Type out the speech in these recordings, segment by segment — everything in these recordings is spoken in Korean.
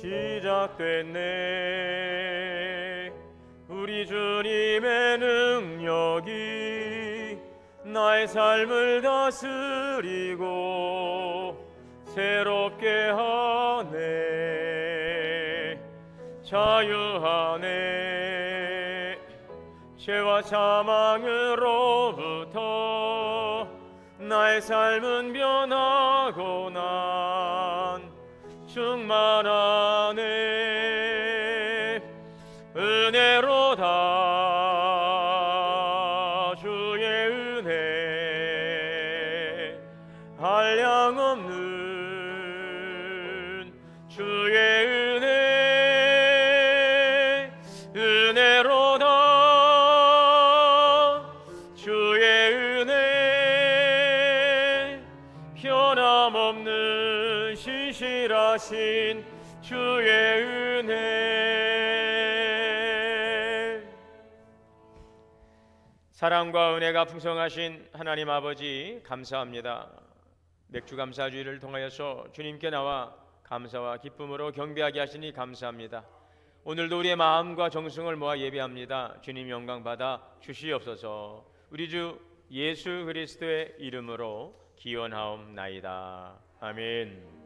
시작됐네. 우리 주님의 능력이 나의 삶을 다스리고 새롭게 하네. 자유하네. 죄와 사망으로부터 나의 삶은 변하고 난 충만하네. 은혜로다. 주의 은혜 한량없는 주의 은혜. 은혜로다. 주의 은혜 변함없는 신실하신 주의 은혜. 사랑과 은혜가 풍성하신 하나님 아버지, 감사합니다. 맥주 감사주의를 통하여서 주님께 나와 감사와 기쁨으로 경배하게 하시니 감사합니다. 오늘도 우리의 마음과 정성을 모아 예배합니다. 주님 영광 받아 주시옵소서. 우리 주 예수 그리스도의 이름으로 기원하옵나이다. 아멘.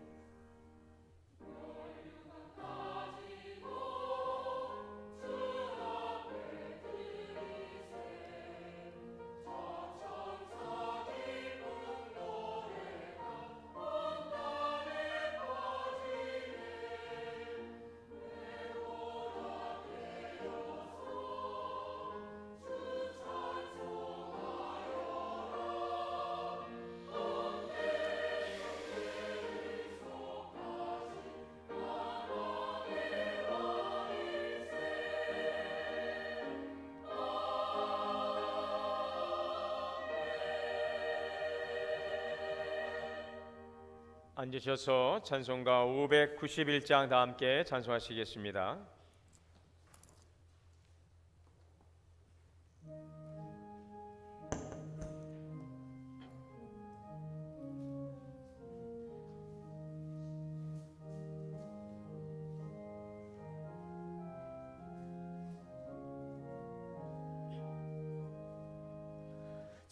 앉으셔서 찬송가 591장 다 함께 찬송하시겠습니다.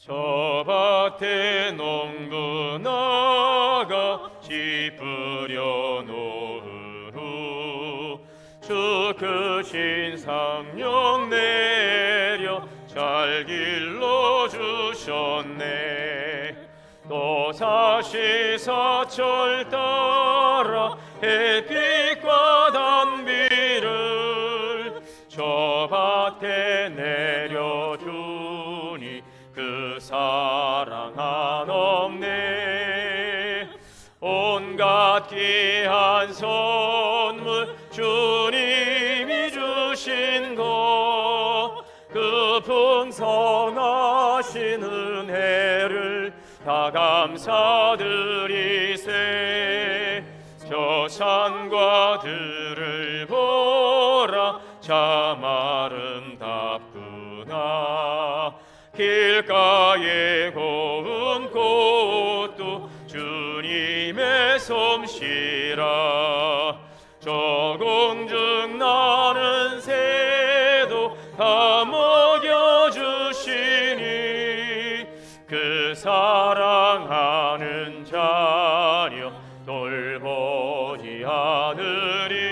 저 밭에 농부 나가 씨 뿌려 놓은 후 주 크신 성령 내려 잘 길러 주셨네. 또 사시 사철 따라 햇빛과 단비를 저 밭에 내려주니 그 사랑 한없네. 온갖 귀한 선물 주님이 주신 것, 그 풍성하신 은혜를 다 감사드리세. 저 산과 들을 보라 참 아름답구나. 길가에 고운 꽃도 주님의 솜씨라. 저 공중 나는 새도 다 먹여주시니 그 사랑하는 자녀 돌보지 않으리.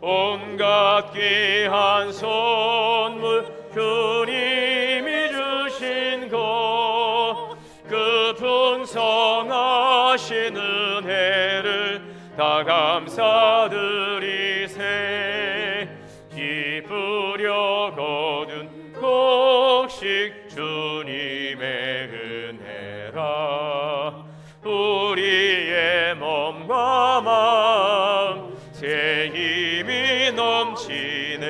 온갖 귀한 선물 주님이 주신 것, 그 풍성하신 은혜를 다 감사드리세. 기쁘려 거둔 곡식 주님의 은혜라. 우리의 몸과 마음 새 힘이 넘치네.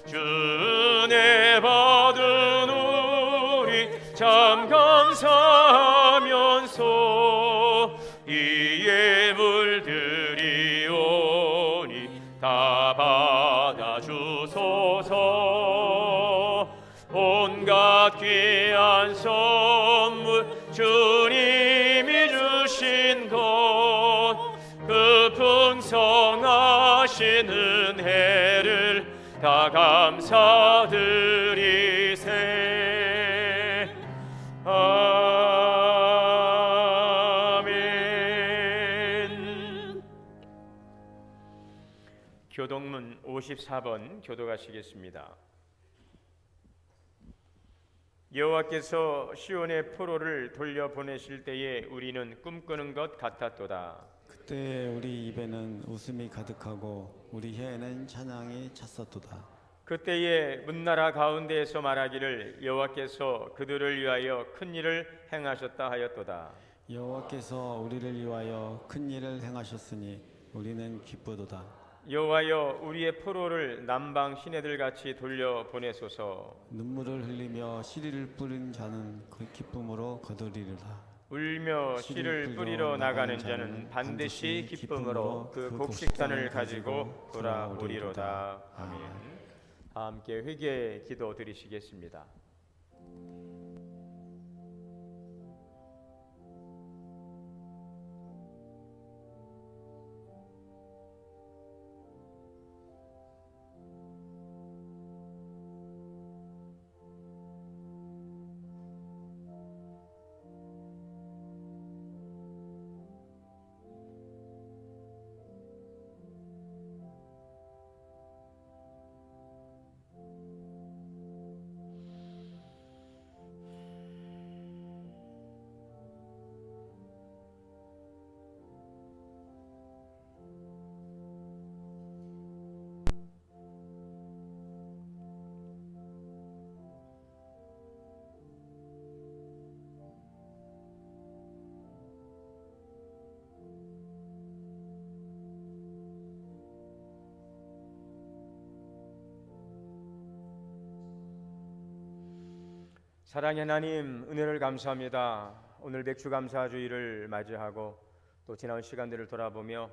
주 은혜 받은 우리 참 감사하면서 이에 물들이오니 다 받아주소서. 온갖 귀한 선물 주님이 주신 것, 그 하신 은혜를 다 감사드리세. 아멘. 교동문 54번 교도가시겠습니다. 여호와께서 시온의 포로를 돌려보내실 때에 우리는 꿈꾸는 것 같았도다. 그때 우리 입에는 웃음이 가득하고 우리 혀에는 찬양이 찼었도다. 그때에 문나라 가운데에서 말하기를 여호와께서 그들을 위하여 큰 일을 행하셨다 하였도다. 여호와께서 우리를 위하여 큰 일을 행하셨으니 우리는 기쁘도다. 여호와여 우리의 포로를 남방 시내들 같이 돌려보내소서. 눈물을 흘리며 씨를 뿌린 자는 그 기쁨으로 거두리리라. 울며 씨를 뿌리러 나가는 자는 반드시 기쁨으로 그 곡식단을 가지고 돌아오리로다. 아멘. 다 함께 회개 기도 드리시겠습니다. 사랑의 하나님, 은혜를 감사합니다. 오늘 맥주감사주의를 맞이하고 또 지나온 시간들을 돌아보며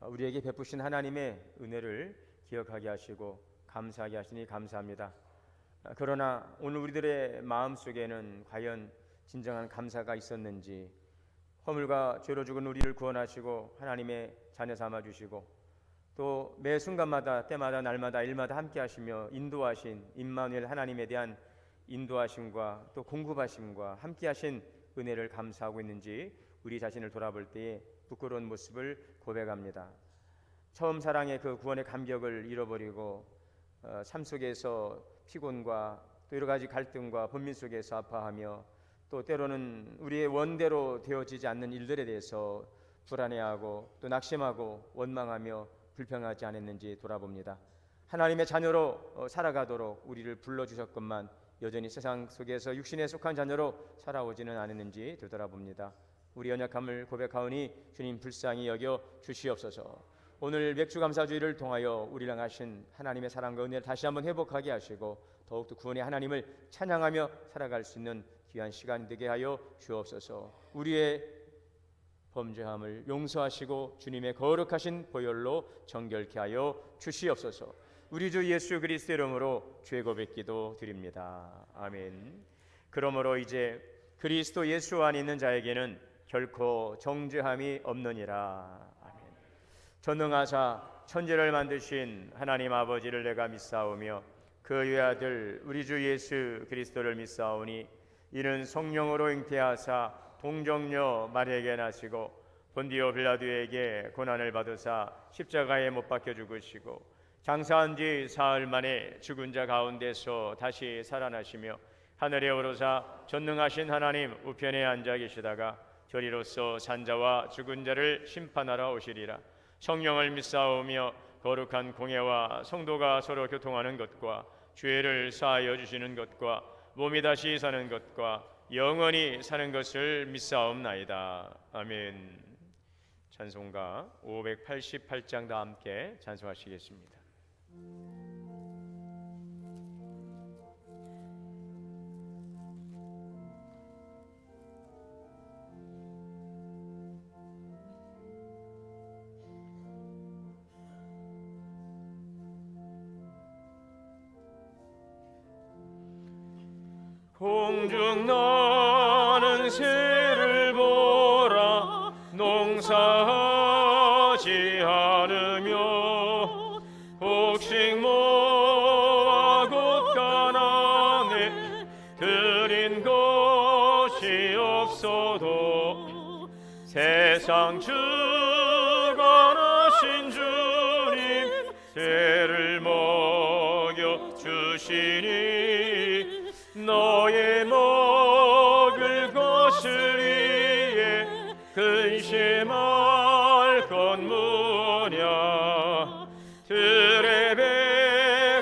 우리에게 베푸신 하나님의 은혜를 기억하게 하시고 감사하게 하시니 감사합니다. 그러나 오늘 우리들의 마음속에는 과연 진정한 감사가 있었는지, 허물과 죄로 죽은 우리를 구원하시고 하나님의 자녀 삼아주시고 또 매 순간마다 때마다 날마다 일마다 함께 하시며 인도하신 임마누엘 하나님에 대한 인도하심과 또 공급하심과 함께하신 은혜를 감사하고 있는지 우리 자신을 돌아볼 때에 부끄러운 모습을 고백합니다. 처음 사랑의 그 구원의 감격을 잃어버리고 삶 속에서 피곤과 또 여러 가지 갈등과 번민 속에서 아파하며 또 때로는 우리의 원대로 되어지지 않는 일들에 대해서 불안해하고 또 낙심하고 원망하며 불평하지 않았는지 돌아봅니다. 하나님의 자녀로 살아가도록 우리를 불러주셨건만 여전히 세상 속에서 육신에 속한 자녀로 살아오지는 않았는지 되돌아봅니다. 우리 연약함을 고백하오니 주님 불쌍히 여겨 주시옵소서. 오늘 맥주감사주의를 통하여 우리를 향하신 하나님의 사랑과 은혜를 다시 한번 회복하게 하시고 더욱더 구원의 하나님을 찬양하며 살아갈 수 있는 귀한 시간 되게 하여 주옵소서. 우리의 범죄함을 용서하시고 주님의 거룩하신 보혈로 정결케 하여 주시옵소서. 우리 주 예수 그리스도의 이름으로 죄 고백기도 드립니다. 아멘. 그러므로 이제 그리스도 예수 안에 있는 자에게는 결코 정죄함이 없느니라. 아멘. 전능하사 천지를 만드신 하나님 아버지를 내가 믿사오며 그 외아들 우리 주 예수 그리스도를 믿사오니 이는 성령으로 잉태하사 동정녀 마리아에게 나시고 본디오 빌라도에게 고난을 받으사 십자가에 못 박혀 죽으시고 장사한 지 사흘 만에 죽은 자 가운데서 다시 살아나시며 하늘에 오르사 전능하신 하나님 우편에 앉아 계시다가 저리로서 산자와 죽은 자를 심판하러 오시리라. 성령을 믿사오며 거룩한 공예와 성도가 서로 교통하는 것과 죄를 사하여 주시는 것과 몸이 다시 사는 것과 영원히 사는 것을 믿사옵나이다. 아멘. 찬송가 588장 다 함께 찬송하시겠습니다. 공중 나는 새를 보라 농사하지 않으며 곡식 모아 곳간안에 드린 것이 없어도 세상 주관하신 주님 죄를 먹여 주시니 너의 먹을 것을 위해 근심할 건 뭐냐. 들의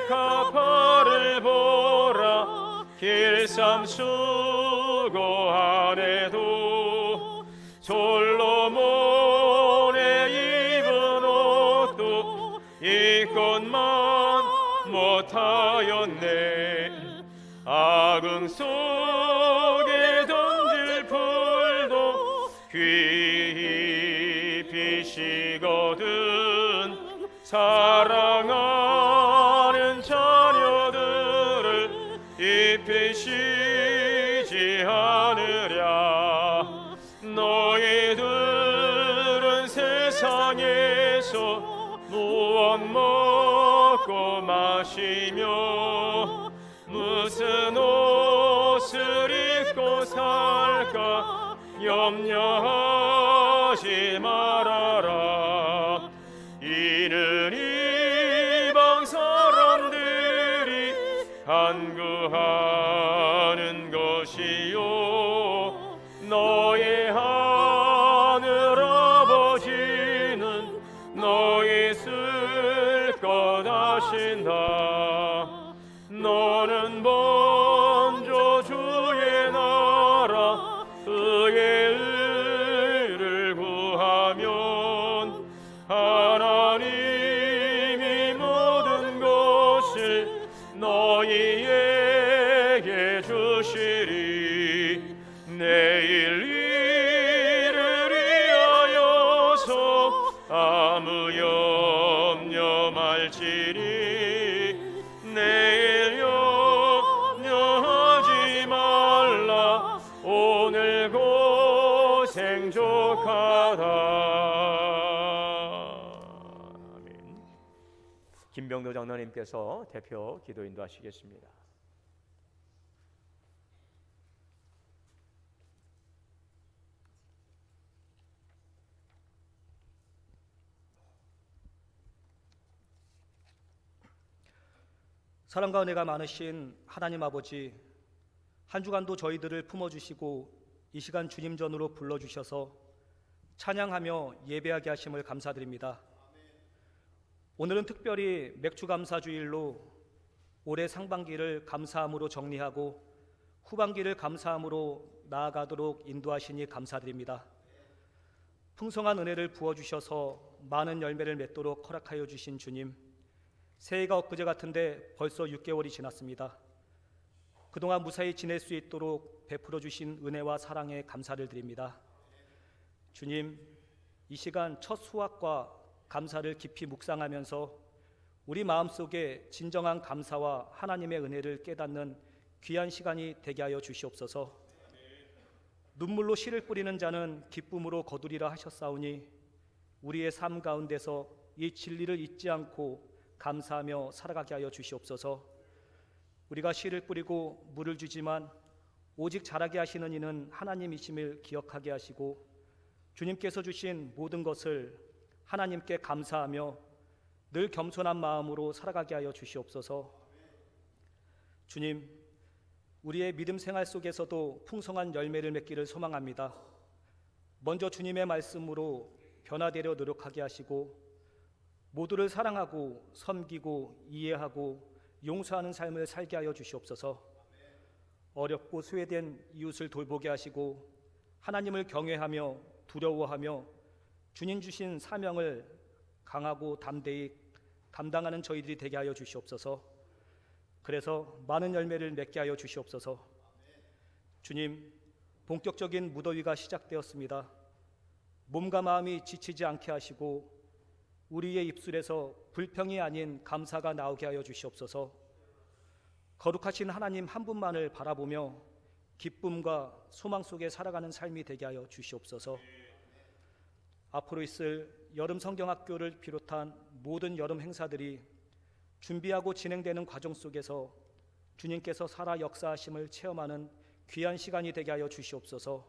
백합화를 보라. 길쌈 수고하네도 솔로몬의 입은 옷도 이것만 못하였네. 아궁 속에 던질 풀도 귀히 비시거든 사랑하는 자녀들을 입히시지 않으랴. 너희들은 세상에서 무엇 먹고 마시며 무슨 옷을 입고 살까 염려하지 말아라. 이는 이방 사람들이 간구하는 것이요 너의 하늘 아버지는 너희 쓸 것 아신다. 너는 먼저 주의 나라 그의 의를 구하면 하나님이 모든 것을 너희에게 주시리. 내일 일을 위하여서 아무 염려 말지니 내일 염려하지 말라. 오늘 고생 족하다. 아멘. 김병도 장로님께서 대표 기도 인도하시겠습니다. 사랑과 은혜가 많으신 하나님 아버지, 한 주간도 저희들을 품어주시고 이 시간 주님 전으로 불러주셔서 찬양하며 예배하게 하심을 감사드립니다. 오늘은 특별히 맥주감사주일로 올해 상반기를 감사함으로 정리하고 후반기를 감사함으로 나아가도록 인도하시니 감사드립니다. 풍성한 은혜를 부어주셔서 많은 열매를 맺도록 허락하여 주신 주님, 새해가 엊그제 같은데 벌써 6개월이 지났습니다. 그동안 무사히 지낼 수 있도록 베풀어 주신 은혜와 사랑에 감사를 드립니다. 주님, 이 시간 첫 수확과 감사를 깊이 묵상하면서 우리 마음속에 진정한 감사와 하나님의 은혜를 깨닫는 귀한 시간이 되게 하여 주시옵소서. 눈물로 씨를 뿌리는 자는 기쁨으로 거두리라 하셨사오니 우리의 삶 가운데서 이 진리를 잊지 않고 감사하며 살아가게 하여 주시옵소서. 우리가 씨를 뿌리고 물을 주지만 오직 자라게 하시는 이는 하나님이심을 기억하게 하시고 주님께서 주신 모든 것을 하나님께 감사하며 늘 겸손한 마음으로 살아가게 하여 주시옵소서. 주님, 우리의 믿음 생활 속에서도 풍성한 열매를 맺기를 소망합니다. 먼저 주님의 말씀으로 변화되려 노력하게 하시고 모두를 사랑하고 섬기고 이해하고 용서하는 삶을 살게 하여 주시옵소서. 어렵고 소외된 이웃을 돌보게 하시고 하나님을 경외하며 두려워하며 주님 주신 사명을 강하고 담대히 감당하는 저희들이 되게 하여 주시옵소서. 그래서 많은 열매를 맺게 하여 주시옵소서. 주님, 본격적인 무더위가 시작되었습니다. 몸과 마음이 지치지 않게 하시고 우리의 입술에서 불평이 아닌 감사가 나오게 하여 주시옵소서. 거룩하신 하나님 한 분만을 바라보며 기쁨과 소망 속에 살아가는 삶이 되게 하여 주시옵소서. 앞으로 있을 여름 성경학교를 비롯한 모든 여름 행사들이 준비하고 진행되는 과정 속에서 주님께서 살아 역사하심을 체험하는 귀한 시간이 되게 하여 주시옵소서.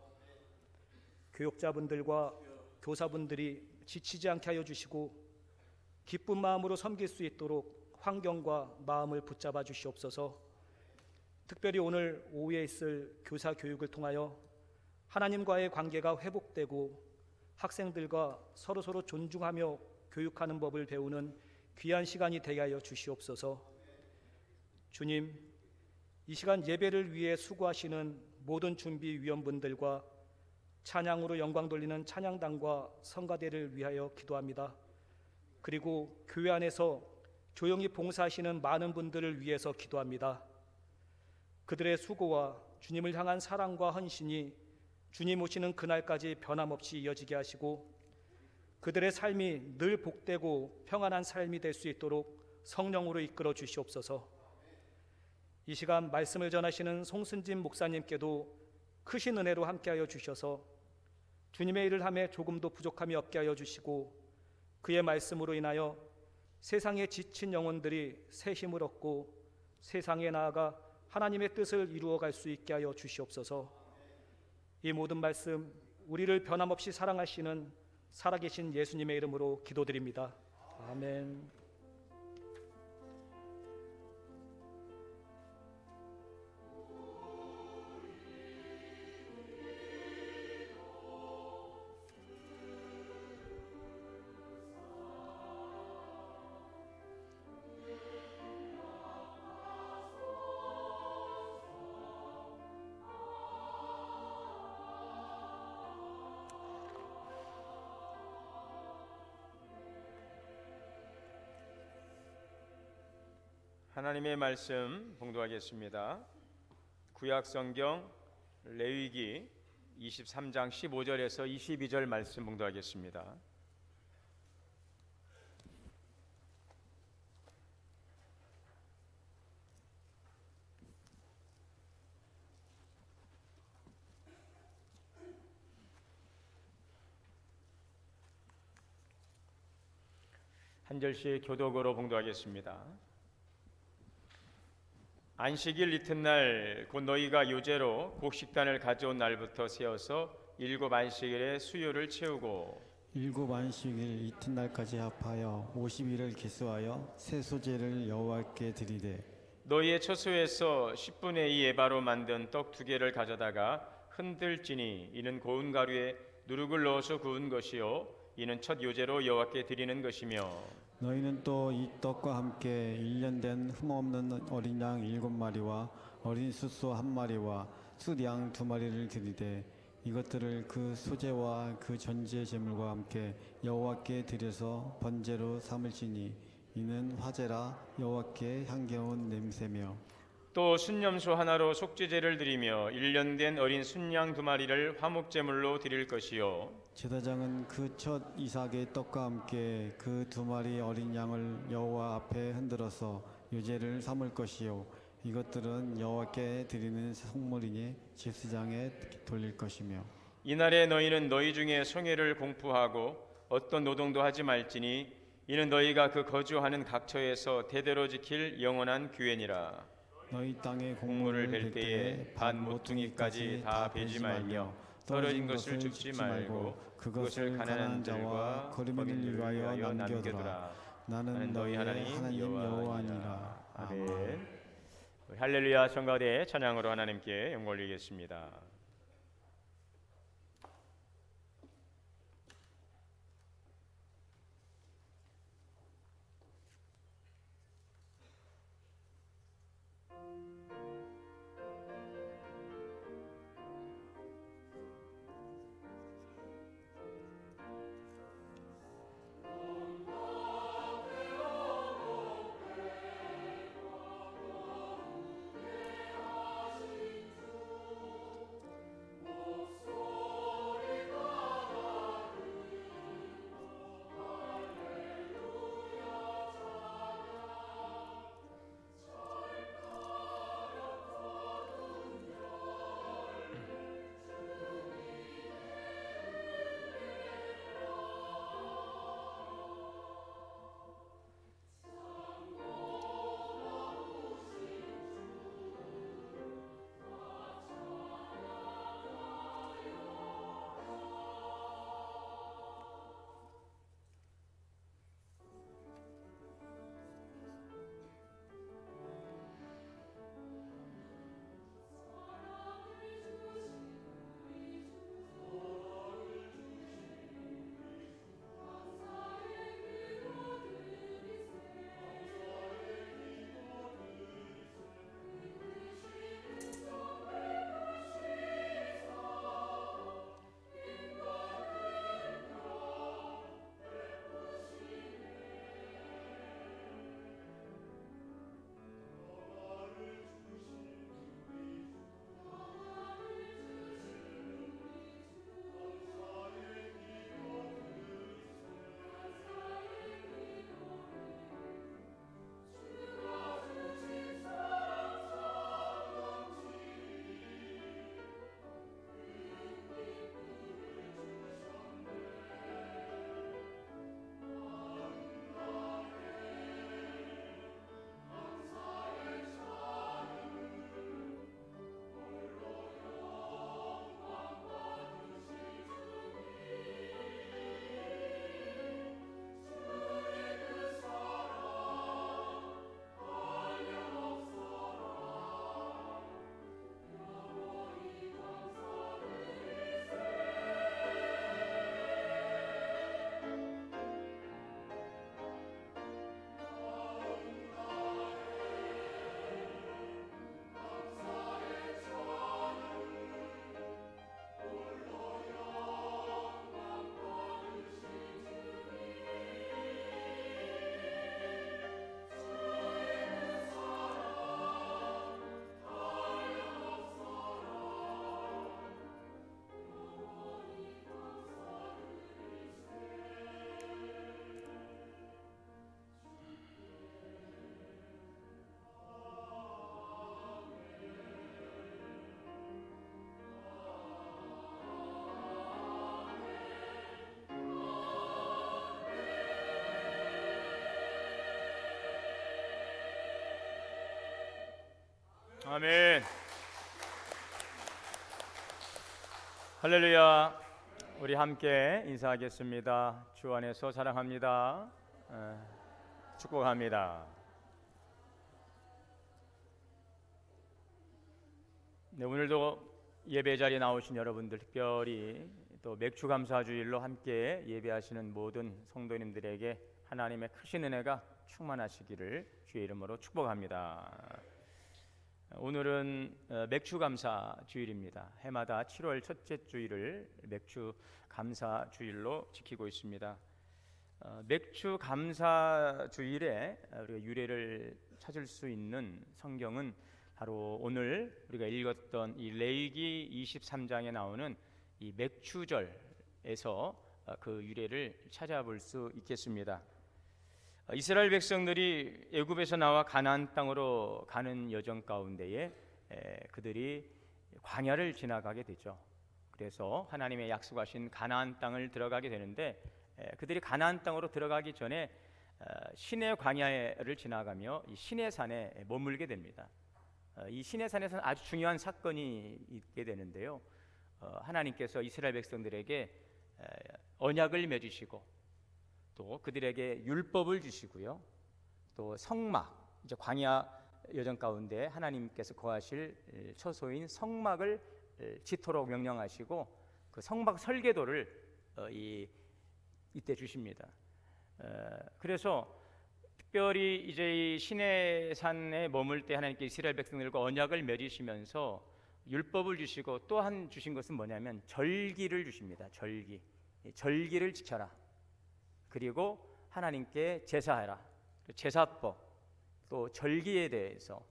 교육자분들과 교사분들이 지치지 않게 하여 주시고 기쁜 마음으로 섬길 수 있도록 환경과 마음을 붙잡아 주시옵소서. 특별히 오늘 오후에 있을 교사 교육을 통하여 하나님과의 관계가 회복되고 학생들과 서로 존중하며 교육하는 법을 배우는 귀한 시간이 되게 하여 주시옵소서. 주님, 이 시간 예배를 위해 수고하시는 모든 준비위원분들과 찬양으로 영광 돌리는 찬양단과 성가대를 위하여 기도합니다. 그리고 교회 안에서 조용히 봉사하시는 많은 분들을 위해서 기도합니다. 그들의 수고와 주님을 향한 사랑과 헌신이 주님 오시는 그날까지 변함없이 이어지게 하시고 그들의 삶이 늘 복되고 평안한 삶이 될 수 있도록 성령으로 이끌어 주시옵소서. 이 시간 말씀을 전하시는 송순진 목사님께도 크신 은혜로 함께하여 주셔서 주님의 일을 함에 조금도 부족함이 없게 하여 주시고 그의 말씀으로 인하여 세상에 지친 영혼들이 새 힘을 얻고 세상에 나아가 하나님의 뜻을 이루어갈 수 있게 하여 주시옵소서. 이 모든 말씀 우리를 변함없이 사랑하시는 살아계신 예수님의 이름으로 기도드립니다. 아멘. 하나님의 말씀 봉독하겠습니다. 구약 성경 레위기 23장 15절에서 22절 말씀 봉독하겠습니다. 한 절씩 교독으로 봉독하겠습니다. 안식일 이튿날 곧 너희가 요제로 곡식단을 가져온 날부터 세어서 7 안식일의 수요를 채우고 7 안식일 이튿날까지 합하여 50일을 기수하여 새 소재를 여호와께 드리되 너희의 처소에서 10분의 2 에바로 만든 떡 2개를 가져다가 흔들지니 이는 고운 가루에 누룩을 넣어서 구운 것이요 이는 첫 요제로 여호와께 드리는 것이며 너희는 또 이 떡과 함께 1년 된 흠없는 어린 양 7마리와 어린 숫소 1마리와 숫양 2마리를 드리되 이것들을 그 소제와 그 전제 제물과 함께 여호와께 드려서 번제로 삼을지니 이는 화제라 여호와께 향겨운 냄새며 또 순념소 하나로 속죄제를 드리며 1년 된 어린 순양 2마리를 화목제물로 드릴 것이요 제사장은 그 첫 이삭의 떡과 함께 그 2마리 어린 양을 여호와 앞에 흔들어서 유제를 삼을 것이요 이것들은 여호와께 드리는 성물이니 제사장에 돌릴 것이며 이날에 너희는 너희 중에 성회를 공포하고 어떤 노동도 하지 말지니 이는 너희가 그 거주하는 각처에서 대대로 지킬 영원한 규례니라. 너희 땅의 곡물을 벨 때에 반 모퉁이까지 다 베지 말며 떨어진 것을 줍지 말고 그것을 가난한 자와 거리민을 위하여 남겨두라. 나는 너희 하나님 여호와니라. 아멘. 할렐루야 성가대 찬양으로 하나님께 영광 올리겠습니다. 아멘. 할렐루야. 우리 함께 인사하겠습니다. 주 안에서 사랑합니다. 축복합니다. 네, 오늘도 예배 자리에 나오신 여러분들, 특별히 또 맥주 감사 주일로 함께 예배하시는 모든 성도님들에게 하나님의 크신 은혜가 충만하시기를 주의 이름으로 축복합니다. 오늘은 맥주 감사 주일입니다. 해마다 7월 첫째 주일을 맥주 감사 주일로 지키고 있습니다. 맥주 감사 주일에 우리가 유래를 찾을 수 있는 성경은 바로 오늘 우리가 읽었던 이 레위기 23장에 나오는 이 맥주절에서 그 유래를 찾아볼 수 있겠습니다. 이스라엘 백성들이 애굽에서 나와 가나안 땅으로 가는 여정 가운데에 그들이 광야를 지나가게 되죠. 그래서 하나님의 약속하신 가나안 땅을 들어가게 되는데 그들이 가나안 땅으로 들어가기 전에 시내 광야를 지나가며 이 시내산에 머물게 됩니다. 이 시내산에서는 아주 중요한 사건이 있게 되는데요. 하나님께서 이스라엘 백성들에게 언약을 맺으시고 또 그들에게 율법을 주시고요. 또 성막, 이제 광야 여정 가운데 하나님께서 거하실 처소인 성막을 짓도록 명령하시고 그 성막 설계도를 이때 주십니다. 그래서 특별히 이제 이 시내산에 머물 때 하나님께 이스라엘 백성들과 언약을 맺으시면서 율법을 주시고 또한 주신 것은 뭐냐면 절기를 주십니다. 절기를 지켜라. 그리고 하나님께 제사하라. 제사법, 또 절기에 대해서,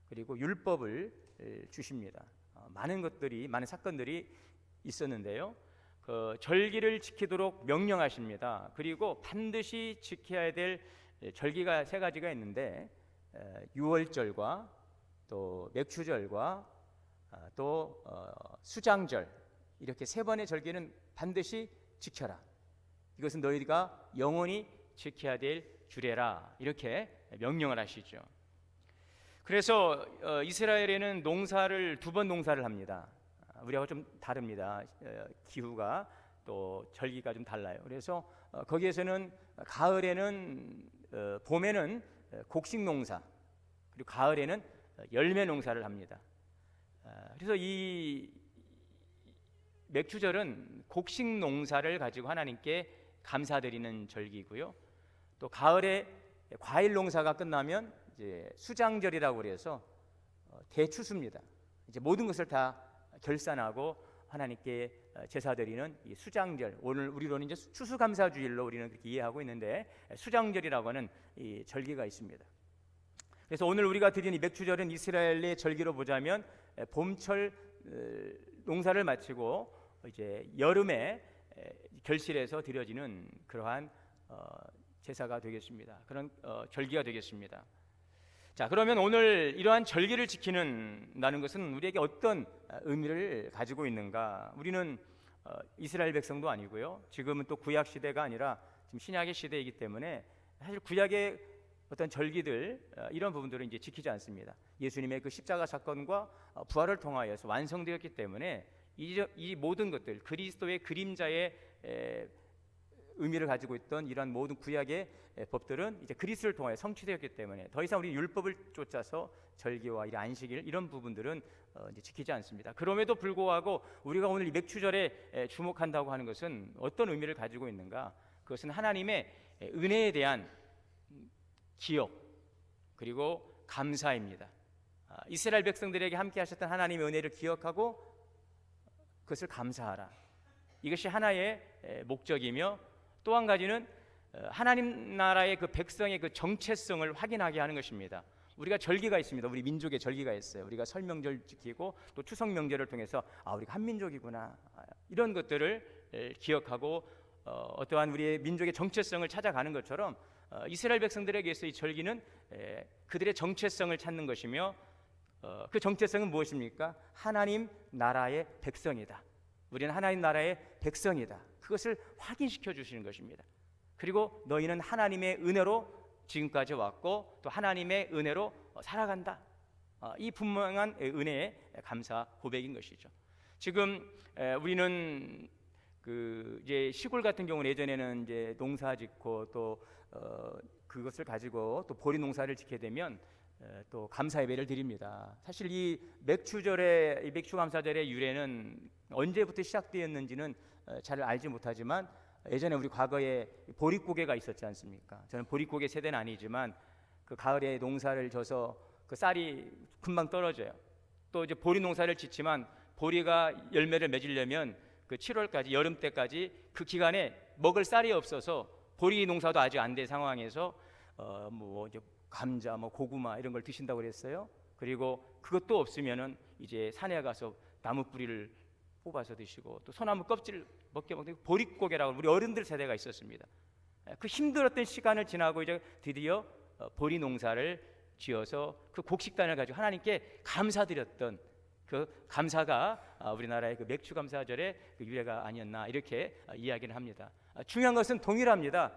그리고 율법을 주십니다. 많은 사건들이 있었는데요. 그 절기를 지키도록 명령하십니다. 그리고 반드시 지켜야 될 절기가 세 가지가 있는데 유월절과 또 맥주절과 또 수장절, 이렇게 세 번의 절기는 반드시 지켜라. 이것은 너희가 영원히 지켜야 될 주례라, 이렇게 명령을 하시죠. 그래서 이스라엘에는 두 번 농사를 합니다. 우리하고 좀 다릅니다. 기후가 또 절기가 좀 달라요. 그래서 거기에서는 가을에는 봄에는 곡식 농사, 그리고 가을에는 열매 농사를 합니다. 그래서 이 맥주절은 곡식 농사를 가지고 하나님께 감사드리는 절기고요. 또 가을에 과일 농사가 끝나면 이제 수장절이라고 그래서 대추수입니다. 이제 모든 것을 다 결산하고 하나님께 제사드리는 이 수장절, 오늘 우리로는 이제 추수감사주일로 우리는 그렇게 이해하고 있는데 수장절이라고 하는 이 절기가 있습니다. 그래서 오늘 우리가 드리는 이 맥주절은 이스라엘의 절기로 보자면 봄철 농사를 마치고 이제 여름에 결실해서 드려지는 그러한 제사가 되겠습니다. 그런 절기가 되겠습니다. 자, 그러면 오늘 이러한 절기를 지키는다는 것은 우리에게 어떤 의미를 가지고 있는가? 우리는 이스라엘 백성도 아니고요. 지금은 또 구약 시대가 아니라 지금 신약의 시대이기 때문에 사실 구약의 어떤 절기들 이런 부분들은 이제 지키지 않습니다. 예수님의 그 십자가 사건과 부활을 통하여서 완성되었기 때문에 이 모든 것들, 그리스도의 그림자의 의미를 가지고 있던 이러한 모든 구약의 법들은 이제 그리스도를 통하여 성취되었기 때문에 더 이상 우리 율법을 쫓아서 절기와 이 안식일 이런 부분들은 이제 지키지 않습니다. 그럼에도 불구하고 우리가 오늘 이 맥주절에 주목한다고 하는 것은 어떤 의미를 가지고 있는가? 그것은 하나님의 은혜에 대한 기억 그리고 감사입니다. 이스라엘 백성들에게 함께 하셨던 하나님의 은혜를 기억하고 그것을 감사하라. 이것이 하나의 목적이며 또 한 가지는 하나님 나라의 그 백성의 그 정체성을 확인하게 하는 것입니다. 우리가 절기가 있습니다. 우리 민족의 절기가 있어요. 우리가 설 명절 지키고 또 추석 명절을 통해서 우리가 한 민족이구나, 이런 것들을 기억하고 어떠한 우리의 민족의 정체성을 찾아가는 것처럼 이스라엘 백성들에게서 이 절기는 그들의 정체성을 찾는 것이며 그 정체성은 무엇입니까? 하나님 나라의 백성이다. 우리는 하나님 나라의 백성이다. 그것을 확인시켜 주시는 것입니다. 그리고 너희는 하나님의 은혜로 지금까지 왔고 또 하나님의 은혜로 살아간다. 이 분명한 은혜의 감사 고백인 것이죠. 지금 우리는 이제 시골 같은 경우는 예전에는 이제 농사짓고 또 그것을 가지고 또 보리 농사를 짓게 되면 또 감사 예배를 드립니다. 사실 이 맥주절의 이 맥주 감사절의 유래는 언제부터 시작되었는지는 잘 알지 못하지만 예전에 우리 과거에 보릿고개가 있었지 않습니까? 저는 보릿고개 세대는 아니지만 그 가을에 농사를 져서 그 쌀이 금방 떨어져요. 또 이제 보리 농사를 짓지만 보리가 열매를 맺으려면 그 7월까지 여름 때까지 그 기간에 먹을 쌀이 없어서 보리 농사도 아직 안 된 상황에서 뭐 이제 감자, 뭐 고구마 이런 걸 드신다고 그랬어요. 그리고 그것도 없으면은 이제 산에 가서 나무 뿌리를 뽑아서 드시고 또 소나무 껍질 먹게 먹는 보릿고개라고 우리 어른들 세대가 있었습니다. 그 힘들었던 시간을 지나고 이제 드디어 보리 농사를 지어서 그 곡식단을 가지고 하나님께 감사드렸던 그 감사가 우리나라의 그 맥주 감사절의 그 유래가 아니었나 이렇게 이야기를 합니다. 중요한 것은 동일합니다.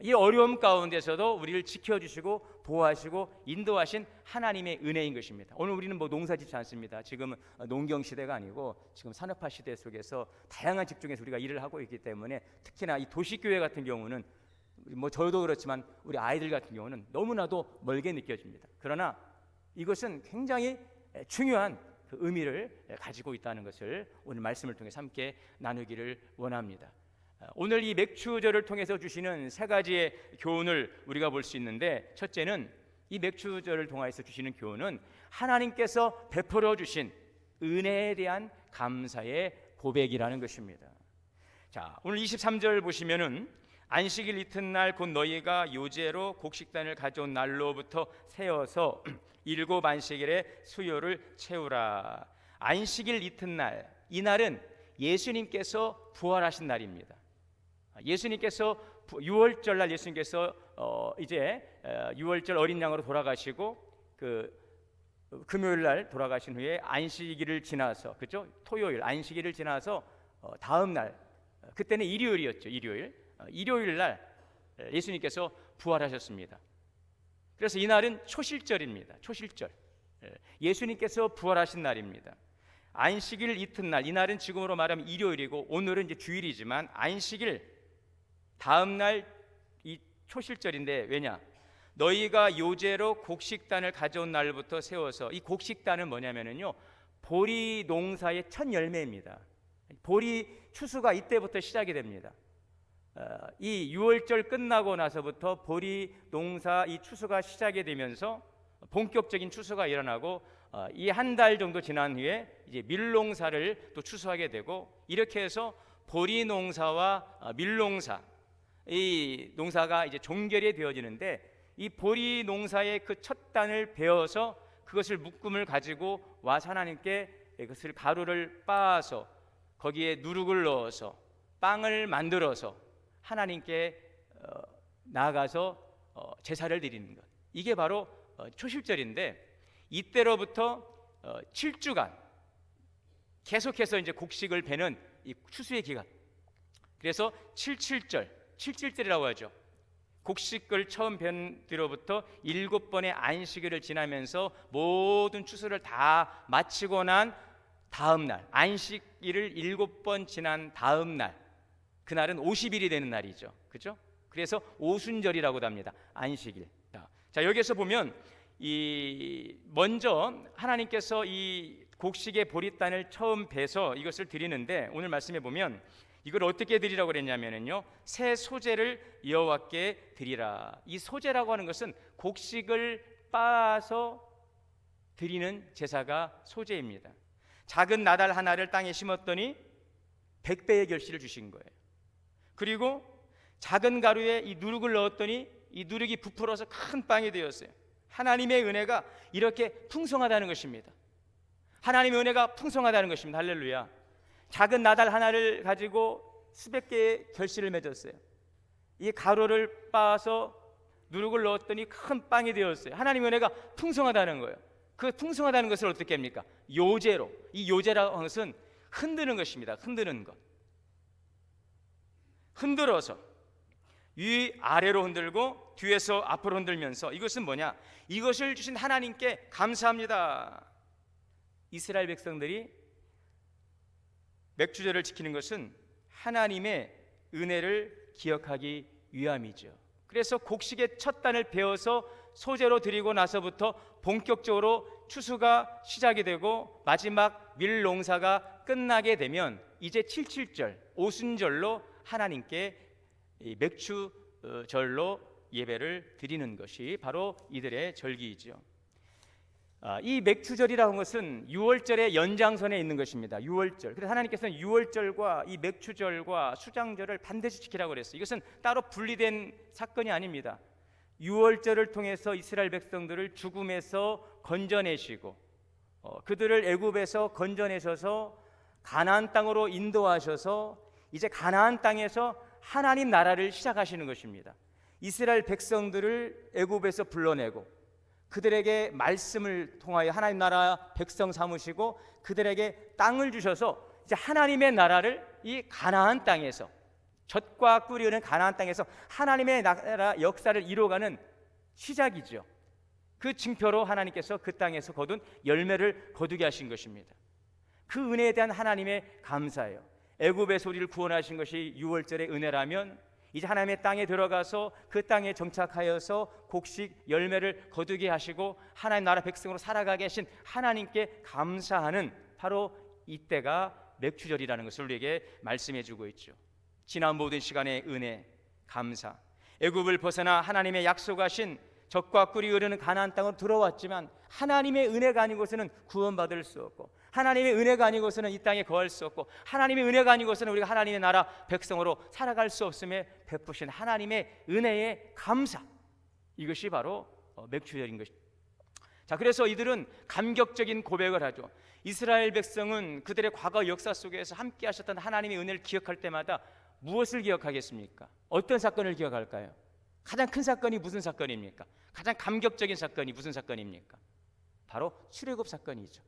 이 어려움 가운데서도 우리를 지켜주시고 보호하시고 인도하신 하나님의 은혜인 것입니다. 오늘 우리는 뭐 농사 짓지 않습니다. 지금은 농경 시대가 아니고 지금 산업화 시대 속에서 다양한 직종에서 우리가 일을 하고 있기 때문에 특히나 이 도시교회 같은 경우는 뭐 저도 그렇지만 우리 아이들 같은 경우는 너무나도 멀게 느껴집니다. 그러나 이것은 굉장히 중요한 그 의미를 가지고 있다는 것을 오늘 말씀을 통해서 함께 나누기를 원합니다. 오늘 이 맥주절을 통해서 주시는 세 가지의 교훈을 우리가 볼 수 있는데, 첫째는 이 맥주절을 통해서 주시는 교훈은 하나님께서 베풀어 주신 은혜에 대한 감사의 고백이라는 것입니다. 자, 오늘 23절 보시면은 안식일 이튿날 곧 너희가 요제로 곡식단을 가져온 날로부터 세어서 일곱 안식일의 수요를 채우라. 안식일 이튿날, 이 날은 예수님께서 부활하신 날입니다. 예수님께서 6월절 날 예수님께서 이제 6월절 어린 양으로 돌아가시고 그 금요일 날 돌아가신 후에 안식일을 지나서, 그렇죠? 토요일 안식일을 지나서 다음 날, 그때는 일요일이었죠. 일요일 날 예수님께서 부활하셨습니다. 그래서 이 날은 초실절입니다. 초실절. 예수님께서 부활하신 날입니다. 안식일 이튿날, 이 날은 지금으로 말하면 일요일이고 오늘은 이제 주일이지만 안식일 다음 날 이 초실절인데, 왜냐? 너희가 요제로 곡식단을 가져온 날부터 세워서, 이 곡식단은 뭐냐면요, 보리 농사의 첫 열매입니다. 보리 추수가 이때부터 시작이 됩니다. 이 6월절 끝나고 나서부터 보리 농사 이 추수가 시작이 되면서 본격적인 추수가 일어나고 이 한 달 정도 지난 후에 이제 밀농사를 또 추수하게 되고, 이렇게 해서 보리 농사와 밀농사, 이 농사가 이제 종결이 되어지는데, 이 보리 농사의 그 첫 단을 베어서 그것을 묶음을 가지고 와서 하나님께 그것을 가루를 빻아서 거기에 누룩을 넣어서 빵을 만들어서 하나님께 나아가서 제사를 드리는 것, 이게 바로 초실절인데, 이때로부터 7주간 계속해서 이제 곡식을 베는 이 추수의 기간, 그래서 77절이라고 하죠. 곡식을 처음 벤 뒤로부터 7번의 안식일을 지나면서 모든 추수를 다 마치고 난 다음 날, 안식일을 7번 지난 다음 날, 그날은 50일이 되는 날이죠. 그렇죠? 그래서 오순절이라고도 합니다. 안식일. 자, 여기에서 보면 먼저 하나님께서 이 곡식의 보리단을 처음 베서 이것을 드리는데, 오늘 말씀해 보면 이걸 어떻게 드리라고 그랬냐면요, 새 소재를 여호와께 드리라. 이 소재라고 하는 것은 곡식을 빻아서 드리는 제사가 소재입니다. 작은 나달 하나를 땅에 심었더니 100배의 결실을 주신 거예요. 그리고 작은 가루에 이 누룩을 넣었더니 이 누룩이 부풀어서 큰 빵이 되었어요. 하나님의 은혜가 이렇게 풍성하다는 것입니다. 하나님의 은혜가 풍성하다는 것입니다. 할렐루야. 작은 나달 하나를 가지고 수백 개의 결실을 맺었어요. 이 가루를 빻아서 누룩을 넣었더니 큰 빵이 되었어요. 하나님의 은혜가 풍성하다는 거예요. 그 풍성하다는 것을 어떻게 합니까? 요제로. 이 요제라는 것은 흔드는 것입니다. 흔드는 것. 흔들어서 위 아래로 흔들고 뒤에서 앞으로 흔들면서 이것은 뭐냐? 이것을 주신 하나님께 감사합니다. 이스라엘 백성들이 맥주절을 지키는 것은 하나님의 은혜를 기억하기 위함이죠. 그래서 곡식의 첫 단을 베어서 소제로 드리고 나서부터 본격적으로 추수가 시작이 되고 마지막 밀 농사가 끝나게 되면 이제 77절 오순절로 하나님께 이 맥주절로 예배를 드리는 것이 바로 이들의 절기이죠. 이 맥주절이라는 것은 6월절의 연장선에 있는 것입니다. 6월절. 그래서 하나님께서는 6월절과 이 맥주절과 수장절을 반드시 지키라고 그랬어요. 이것은 따로 분리된 사건이 아닙니다. 6월절을 통해서 이스라엘 백성들을 죽음에서 건져내시고 그들을 애굽에서 건져내셔서 가나안 땅으로 인도하셔서 이제 가나안 땅에서 하나님 나라를 시작하시는 것입니다. 이스라엘 백성들을 애굽에서 불러내고 그들에게 말씀을 통하여 하나님 나라 백성 삼으시고 그들에게 땅을 주셔서 이제 하나님의 나라를 이 가나안 땅에서 젖과 꿀이 흐르는 가나안 땅에서 하나님의 나라 역사를 이루어가는 시작이죠. 그 징표로 하나님께서 그 땅에서 거둔 열매를 거두게 하신 것입니다. 그 은혜에 대한 하나님의 감사예요. 애굽에서 우리를 구원하신 것이 6월절의 은혜라면 이제 하나님의 땅에 들어가서 그 땅에 정착하여서 곡식 열매를 거두게 하시고 하나님 나라 백성으로 살아가게 하신 하나님께 감사하는 바로 이때가 맥주절이라는 것을 우리에게 말씀해 주고 있죠. 지난 모든 시간의 은혜, 감사. 애굽을 벗어나 하나님의 약속하신 젖과 꿀이 흐르는 가나안 땅으로 들어왔지만 하나님의 은혜가 아니고서는 구원받을 수 없고 하나님의 은혜가 아니고서는 이 땅에 거할 수 없고 하나님의 은혜가 아니고서는 우리가 하나님의 나라 백성으로 살아갈 수 없음에 베푸신 하나님의 은혜의 감사, 이것이 바로 맥주절인 것입니다. 자, 그래서 이들은 감격적인 고백을 하죠. 이스라엘 백성은 그들의 과거 역사 속에서 함께 하셨던 하나님의 은혜를 기억할 때마다 무엇을 기억하겠습니까? 어떤 사건을 기억할까요? 가장 큰 사건이 무슨 사건입니까? 가장 감격적인 사건이 무슨 사건입니까? 바로 출애굽 사건이죠.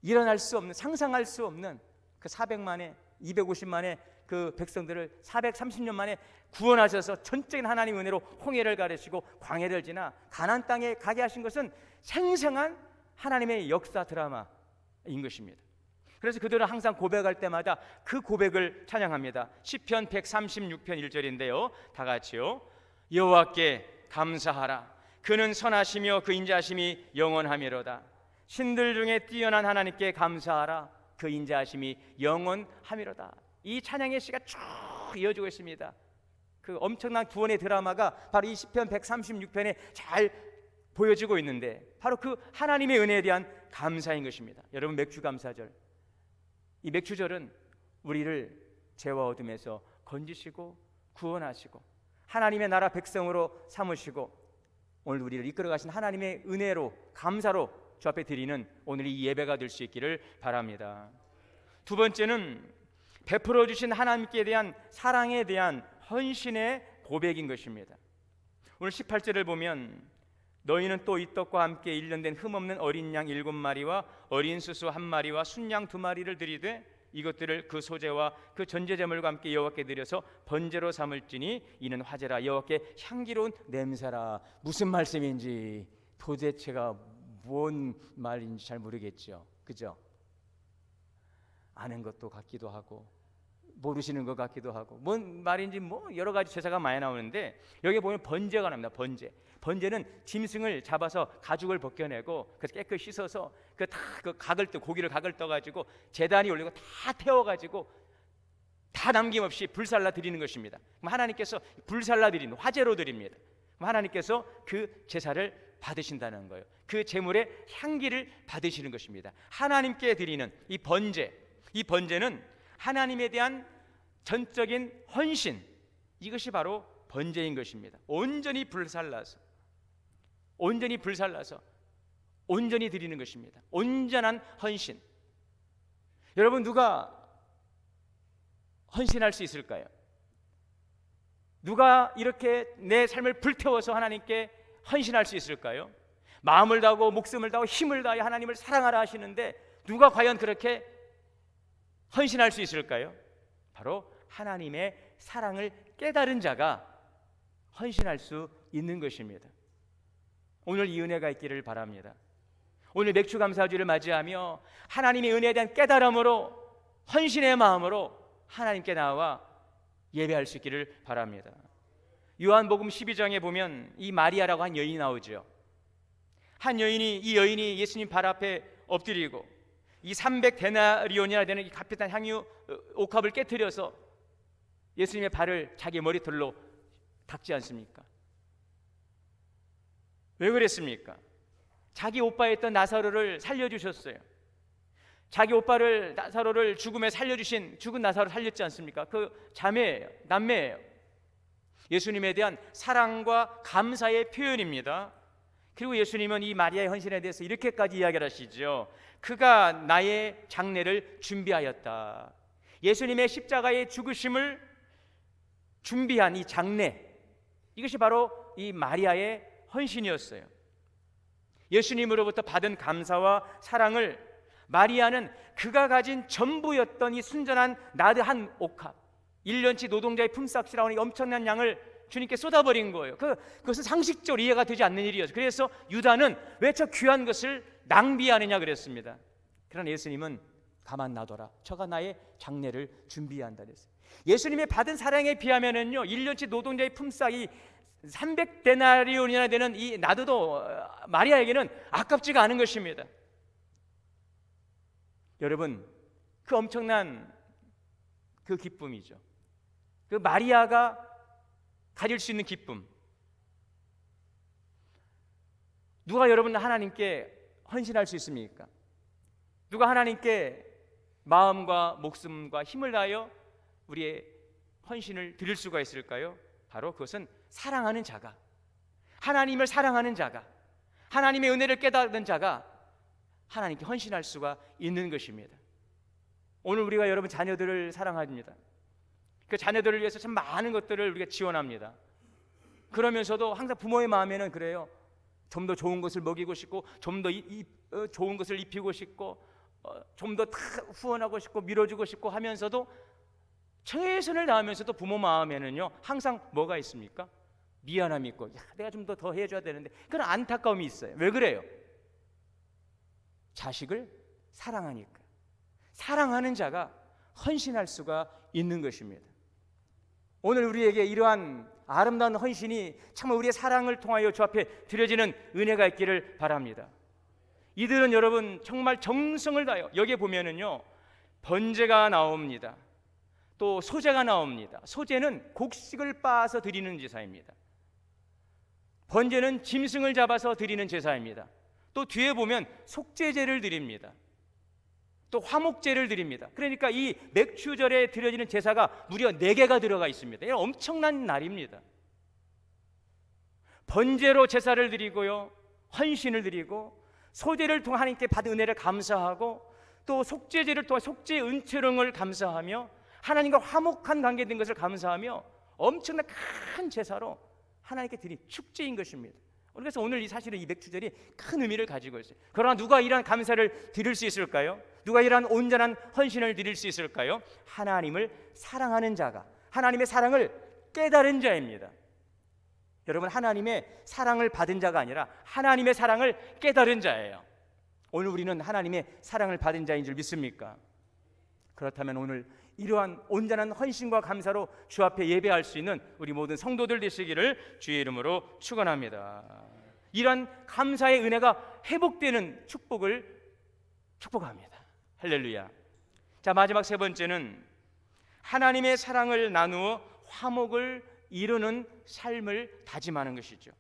일어날 수 없는, 상상할 수 없는 그 400만에 250만의 그 백성들을 430년 만에 구원하셔서 전적인 하나님의 은혜로 홍해를 가르시고 광해를 지나 가나안 땅에 가게 하신 것은 생생한 하나님의 역사 드라마인 것입니다. 그래서 그들은 항상 고백할 때마다 그 고백을 찬양합니다. 시편 136편 1절인데요. 다 같이요. 여호와께 감사하라. 그는 선하시며 그 인자하심이 영원하미로다. 신들 중에 뛰어난 하나님께 감사하라. 그 인자하심이 영원하미로다. 이 찬양의 시가 쭉 이어지고 있습니다. 그 엄청난 구원의 드라마가 바로 이 시편 136편에 잘 보여지고 있는데 바로 그 하나님의 은혜에 대한 감사인 것입니다. 여러분, 맥주감사절, 이 맥주절은 우리를 죄와 어둠에서 건지시고 구원하시고 하나님의 나라 백성으로 삼으시고 오늘 우리를 이끌어가신 하나님의 은혜로 감사로 주 앞에 드리는 오늘 이 예배가 될 수 있기를 바랍니다. 두 번째는 베풀어 주신 하나님께 대한 사랑에 대한 헌신의 고백인 것입니다. 오늘 18절을 보면 너희는 또 이 떡과 함께 1년 된 흠없는 어린 양 7마리와 어린 수수 1마리와 순양 2마리를 드리되 이것들을 그 소제와 그 전제제물과 함께 여호와께 드려서 번제로 삼을지니 이는 화제라 여호와께 향기로운 냄새라. 무슨 말씀인지 도대체가 뭔 말인지 잘 모르겠죠. 그죠? 아는 것도 같기도 하고 모르시는 것 같기도 하고 뭔 말인지 뭐 여러 가지 제사가 많이 나오는데 여기 보면 번제가 나옵니다. 번제는 짐승을 잡아서 가죽을 벗겨내고 그래서 깨끗이 씻어서 그 각을 떠 고기를 각을 떠 가지고 제단이 올리고 다 태워 가지고 다 남김없이 불살라 드리는 것입니다. 그럼 하나님께서 불살라 드리는 화제로 드립니다. 그럼 하나님께서 그 제사를 받으신다는 거예요. 그 제물의 향기를 받으시는 것입니다. 하나님께 드리는 이 번제는 하나님에 대한 전적인 헌신, 이것이 바로 번제인 것입니다. 온전히 불살라서 온전히 드리는 것입니다. 온전한 헌신. 여러분, 누가 헌신할 수 있을까요? 누가 이렇게 내 삶을 불태워서 하나님께 헌신할 수 있을까요? 마음을 다하고 목숨을 다하고 힘을 다해 하나님을 사랑하라 하시는데 누가 과연 그렇게 헌신할 수 있을까요? 바로 하나님의 사랑을 깨달은 자가 헌신할 수 있는 것입니다. 오늘 이 은혜가 있기를 바랍니다. 오늘 맥주감사주를 맞이하며 하나님의 은혜에 대한 깨달음으로 헌신의 마음으로 하나님께 나와 예배할 수 있기를 바랍니다. 요한복음 12장에 보면 이 마리아라고 한 여인이 나오죠. 이 여인이 예수님 발 앞에 엎드리고 이 300데나리온이나 되는 이 값비싼 향유 옥합을 깨뜨려서 예수님의 발을 자기 머리털로 닦지 않습니까? 왜 그랬습니까? 자기 오빠였던 나사로를 살려주셨어요. 자기 오빠를 나사로를 죽음에 살려주신 죽은 나사로 살렸지 않습니까? 그 자매예요, 남매예요. 예수님에 대한 사랑과 감사의 표현입니다. 그리고 예수님은 이 마리아의 헌신에 대해서 이렇게까지 이야기를 하시죠. 그가 나의 장례를 준비하였다. 예수님의 십자가의 죽으심을 준비한 이 장례, 이것이 바로 이 마리아의 헌신이었어요. 예수님으로부터 받은 감사와 사랑을 마리아는 그가 가진 전부였던 이 순전한 나드 한 옥합, 1년치 노동자의 품삯이라고 하는 이 엄청난 양을 주님께 쏟아버린 거예요. 그것은 상식적으로 이해가 되지 않는 일이었어요. 그래서 유다는 왜 저 귀한 것을 낭비하느냐 그랬습니다. 그러나 예수님은 가만 놔둬라, 저가 나의 장례를 준비한다 그랬어요. 예수님의 받은 사랑에 비하면은요, 1년치 노동자의 품삯이 300데나리온이나 되는 이 나드도 마리아에게는 아깝지가 않은 것입니다. 여러분, 그 엄청난 그 기쁨이죠. 그 마리아가 가질 수 있는 기쁨. 누가 여러분 하나님께 헌신할 수 있습니까? 누가 하나님께 마음과 목숨과 힘을 다하여 우리의 헌신을 드릴 수가 있을까요? 바로 그것은 사랑하는 자가, 하나님을 사랑하는 자가, 하나님의 은혜를 깨닫는 자가 하나님께 헌신할 수가 있는 것입니다. 오늘 우리가 여러분 자녀들을 사랑합니다. 그 자녀들을 위해서 참 많은 것들을 우리가 지원합니다. 그러면서도 항상 부모의 마음에는 그래요. 좀 더 좋은 것을 먹이고 싶고, 좀 더 좋은 것을 입히고 싶고, 좀 더 후원하고 싶고 밀어주고 싶고 하면서도 최선을 다하면서도 부모 마음에는요 항상 뭐가 있습니까? 미안함이 있고, 내가 좀 더 해줘야 되는데, 그런 안타까움이 있어요. 왜 그래요? 자식을 사랑하니까. 사랑하는 자가 헌신할 수가 있는 것입니다. 오늘 우리에게 이러한 아름다운 헌신이 정말 우리의 사랑을 통하여 주 앞에 드려지는 은혜가 있기를 바랍니다. 이들은 여러분 정말 정성을 다하여, 여기에 보면은요 번제가 나옵니다. 또 소제가 나옵니다. 소제는 곡식을 빻아서 드리는 제사입니다. 번제는 짐승을 잡아서 드리는 제사입니다. 또 뒤에 보면 속죄제를 드립니다. 또 화목제를 드립니다. 그러니까 이 맥주절에 드려지는 제사가 무려 4개가 들어가 있습니다. 이건 엄청난 날입니다. 번제로 제사를 드리고요, 헌신을 드리고, 소제를 통해 하나님께 받은 은혜를 감사하고, 또 속죄제를 통해 속죄 은총을 감사하며 하나님과 화목한 관계 된 것을 감사하며 엄청난 큰 제사로 하나님께 드린 축제인 것입니다. 그래서 오늘 사실은 이 맥주절이 큰 의미를 가지고 있어요. 그러나 누가 이러한 감사를 드릴 수 있을까요? 누가 이러한 온전한 헌신을 드릴 수 있을까요? 하나님을 사랑하는 자가, 하나님의 사랑을 깨달은 자입니다. 여러분, 하나님의 사랑을 받은 자가 아니라 하나님의 사랑을 깨달은 자예요. 오늘 우리는 하나님의 사랑을 받은 자인 줄 믿습니까? 그렇다면 오늘 이러한 온전한 헌신과 감사로 주 앞에 예배할 수 있는 우리 모든 성도들 되시기를 주의 이름으로 축원합니다. 이러한 감사의 은혜가 회복되는 축복을 축복합니다. 할렐루야. 자, 마지막 세 번째는 하나님의 사랑을 나누어 화목을 이루는 삶을 다짐하는 것이죠.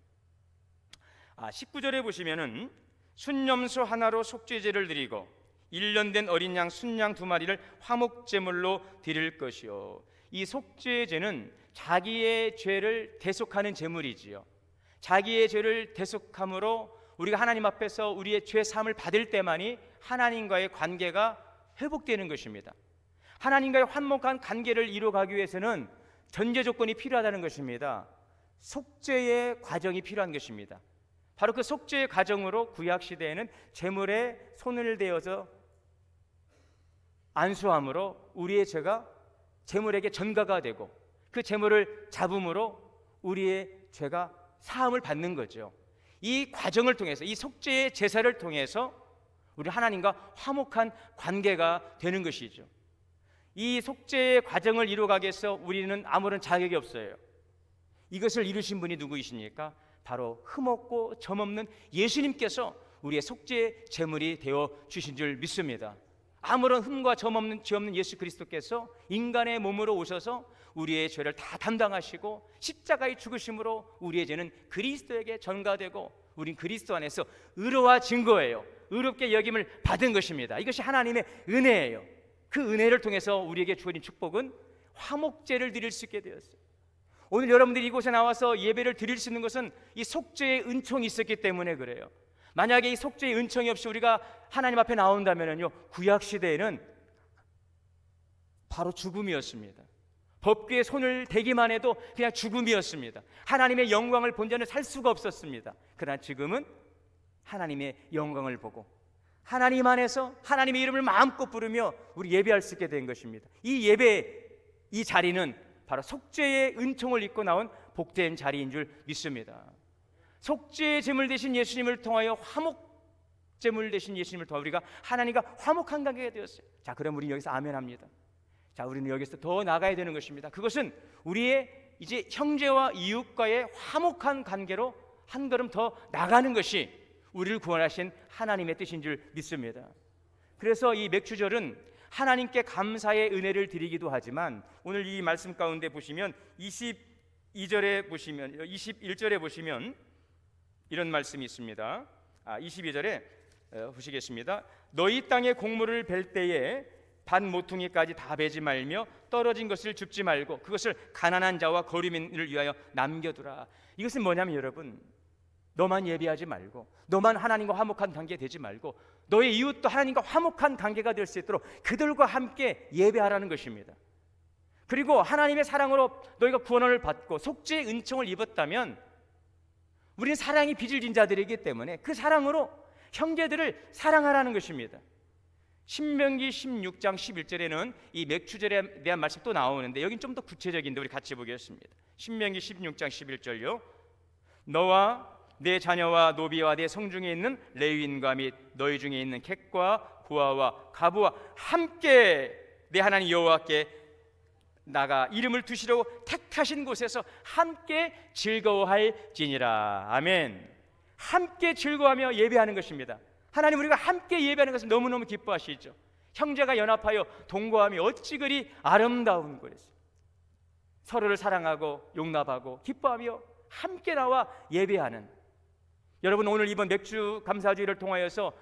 19절에 보시면은 순염소 하나로 속죄제를 드리고 1년 된 어린 양 순양 2마리를 화목제물로 드릴 것이요. 이 속죄제는 자기의 죄를 대속하는 제물이지요. 자기의 죄를 대속함으로 우리가 하나님 앞에서 우리의 죄 사함을 받을 때만이 하나님과의 관계가 회복되는 것입니다. 하나님과의 화목한 관계를 이루어가기 위해서는 전제 조건이 필요하다는 것입니다. 속죄의 과정이 필요한 것입니다. 바로 그 속죄의 과정으로 구약 시대에는 제물에 손을 대어서 안수함으로 우리의 죄가 제물에게 전가가 되고, 그 제물을 잡음으로 우리의 죄가 사함을 받는 거죠. 이 과정을 통해서, 이 속죄의 제사를 통해서 우리 하나님과 화목한 관계가 되는 것이죠. 이 속죄의 과정을 이루어가기 위해서 우리는 아무런 자격이 없어요. 이것을 이루신 분이 누구이십니까? 바로 흠없고 점없는 예수님께서 우리의 속죄의 제물이 되어 주신 줄 믿습니다. 아무런 흠과 죄 없는 예수 그리스도께서 인간의 몸으로 오셔서 우리의 죄를 다 담당하시고 십자가의 죽으심으로 우리의 죄는 그리스도에게 전가되고 우린 그리스도 안에서 의로워진 거예요. 의롭게 여김을 받은 것입니다. 이것이 하나님의 은혜예요. 그 은혜를 통해서 우리에게 주어진 축복은 화목제를 드릴 수 있게 되었어요. 오늘 여러분들이 이곳에 나와서 예배를 드릴 수 있는 것은 이 속죄의 은총이 있었기 때문에 그래요. 만약에 이 속죄의 은총이 없이 우리가 하나님 앞에 나온다면요, 구약 시대에는 바로 죽음이었습니다. 법궤에 손을 대기만 해도 그냥 죽음이었습니다. 하나님의 영광을 본 자는 살 수가 없었습니다. 그러나 지금은 하나님의 영광을 보고 하나님 안에서 하나님의 이름을 마음껏 부르며 우리 예배할 수 있게 된 것입니다. 이 예배, 이 자리는 바로 속죄의 은총을 입고 나온 복된 자리인 줄 믿습니다. 속죄의 제물 되신 예수님을 통하여 화목 제물 되신 예수님을 통하여 우리가 하나님과 화목한 관계가 되었어요. 자, 그럼 우리는 여기서 아멘합니다. 자, 우리는 여기서 더 나가야 되는 것입니다. 그것은 우리의 이제 형제와 이웃과의 화목한 관계로 한 걸음 더 나가는 것이 우리를 구원하신 하나님의 뜻인 줄 믿습니다. 그래서 이 맥주절은 하나님께 감사의 은혜를 드리기도 하지만 오늘 이 말씀 가운데 보시면 22절에 보시면 21절에 보시면 이런 말씀이 있습니다. 22절에 보시겠습니다. 너희 땅의 곡물을 벨 때에 반 모퉁이까지 다 베지 말며 떨어진 것을 줍지 말고 그것을 가난한 자와 거류민을 위하여 남겨두라. 이것은 뭐냐면 여러분, 너만 예배하지 말고 너만 하나님과 화목한 관계 되지 말고 너의 이웃도 하나님과 화목한 관계가 될 수 있도록 그들과 함께 예배하라는 것입니다. 그리고 하나님의 사랑으로 너희가 구원을 받고 속죄의 은총을 입었다면 우리는 사랑이 빚을 진 자들이기 때문에 그 사랑으로 형제들을 사랑하라는 것입니다. 신명기 16장 11절에는 이 맥주절에 대한 말씀이 또 나오는데 여긴 좀 더 구체적인데 우리 같이 보겠습니다. 신명기 16장 11절요. 너와 내 자녀와 노비와 내 성중에 있는 레위인과 및 너희 중에 있는 객과 고아와 가부와 함께 내 하나님 여호와께 나가 이름을 두시려고 택하신 곳에서 함께 즐거워할지니라. 아멘. 함께 즐거워하며 예배하는 것입니다. 하나님, 우리가 함께 예배하는 것을 너무너무 기뻐하시죠. 형제가 연합하여 동거함이 어찌 그리 아름다운 것이죠. 서로를 사랑하고 용납하고 기뻐하며 함께 나와 예배하는, 여러분 오늘 이번 맥주 감사주의를 통하여서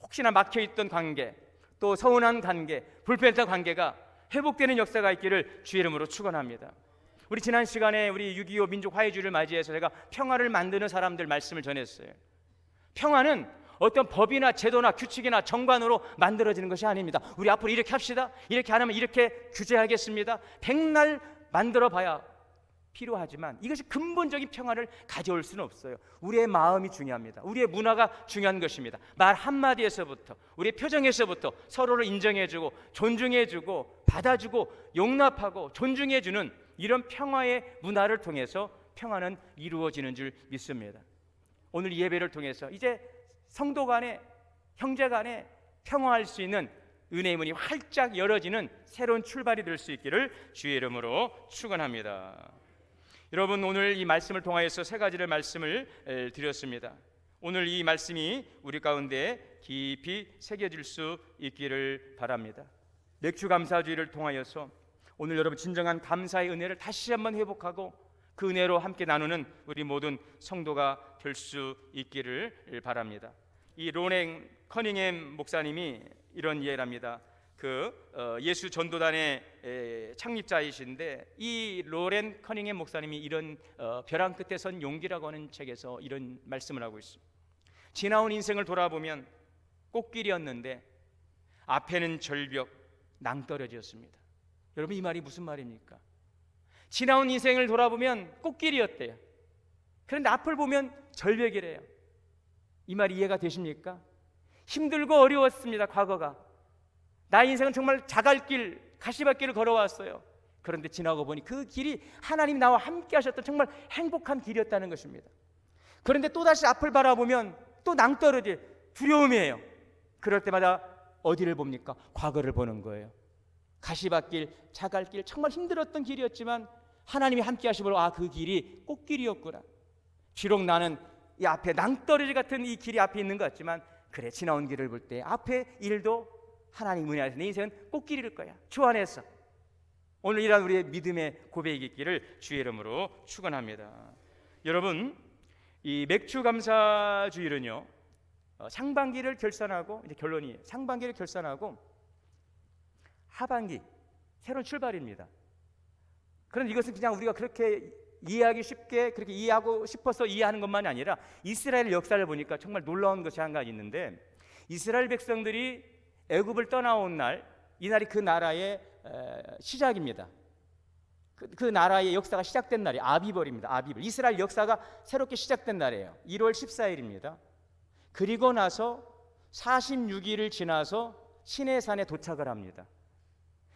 혹시나 막혀있던 관계, 또 서운한 관계, 불편했던 관계가 회복되는 역사가 있기를 주의 이름으로 축원합니다. 우리 지난 시간에 우리 6.25 민족 화해주의를 맞이해서 제가 평화를 만드는 사람들 말씀을 전했어요. 평화는 어떤 법이나 제도나 규칙이나 정관으로 만들어지는 것이 아닙니다. 우리 앞으로 이렇게 합시다, 이렇게 안 하면 이렇게 규제하겠습니다, 백날 만들어 봐야 필요하지만 이것이 근본적인 평화를 가져올 수는 없어요. 우리의 마음이 중요합니다. 우리의 문화가 중요한 것입니다. 말 한마디에서부터 우리의 표정에서부터 서로를 인정해주고 존중해주고 받아주고 용납하고 존중해주는 이런 평화의 문화를 통해서 평화는 이루어지는 줄 믿습니다. 오늘 이 예배를 통해서 이제 성도 간에 형제 간에 평화할 수 있는 은혜의 문이 활짝 열어지는 새로운 출발이 될 수 있기를 주의 이름으로 축원합니다. 여러분, 오늘 이 말씀을 통하여서 세 가지를 말씀을 드렸습니다. 오늘 이 말씀이 우리 가운데 깊이 새겨질 수 있기를 바랍니다. 맥주 감사주의를 통하여서 오늘 여러분 진정한 감사의 은혜를 다시 한번 회복하고 그 은혜로 함께 나누는 우리 모든 성도가 될 수 있기를 바랍니다. 이 로냉 커닝햄 목사님이 이런 이해를 합니다. 예수 전도단의 창립자이신데 이 로렌 커닝햄 목사님이 이런 벼랑 끝에 선 용기라고 하는 책에서 이런 말씀을 하고 있습니다. 지나온 인생을 돌아보면 꽃길이었는데 앞에는 절벽, 낭떠러지였습니다. 여러분, 이 말이 무슨 말입니까? 지나온 인생을 돌아보면 꽃길이었대요. 그런데 앞을 보면 절벽이래요. 이 말이 이해가 되십니까? 힘들고 어려웠습니다. 과거가 나의 인생은 정말 자갈길, 가시밭길을 걸어왔어요. 그런데 지나고 보니 그 길이 하나님 나와 함께 하셨던 정말 행복한 길이었다는 것입니다. 그런데 또다시 앞을 바라보면 또 낭떠러지 두려움이에요. 그럴 때마다 어디를 봅니까? 과거를 보는 거예요. 가시밭길, 자갈길, 정말 힘들었던 길이었지만 하나님이 함께 하심으로 그 길이 꽃길이었구나. 비록 나는 이 앞에 낭떠러지 같은 이 길이 앞에 있는 것 같지만 그래, 지나온 길을 볼 때 앞에 일도 하나님 은혜 안에서 내 인생은 꽃길일 거야. 주 안에서. 오늘 이런 우리의 믿음의 고백이 있기를 주의 이름으로 축원합니다. 여러분, 이 맥주감사주일은요, 상반기를 결산하고, 이제 결론이 상반기를 결산하고 하반기 새로운 출발입니다. 그런데 이것은 그냥 우리가 그렇게 이해하기 쉽게 그렇게 이해하고 싶어서 이해하는 것만이 아니라 이스라엘 역사를 보니까 정말 놀라운 것이 한 가지 있는데, 이스라엘 백성들이 애굽을 떠나온 날, 이날이 그 나라의 시작입니다. 그 나라의 역사가 시작된 날이 아비벌입니다. 아비벌. 이스라엘 역사가 새롭게 시작된 날이에요. 1월 14일입니다. 그리고 나서 46일을 지나서 시내산에 도착을 합니다.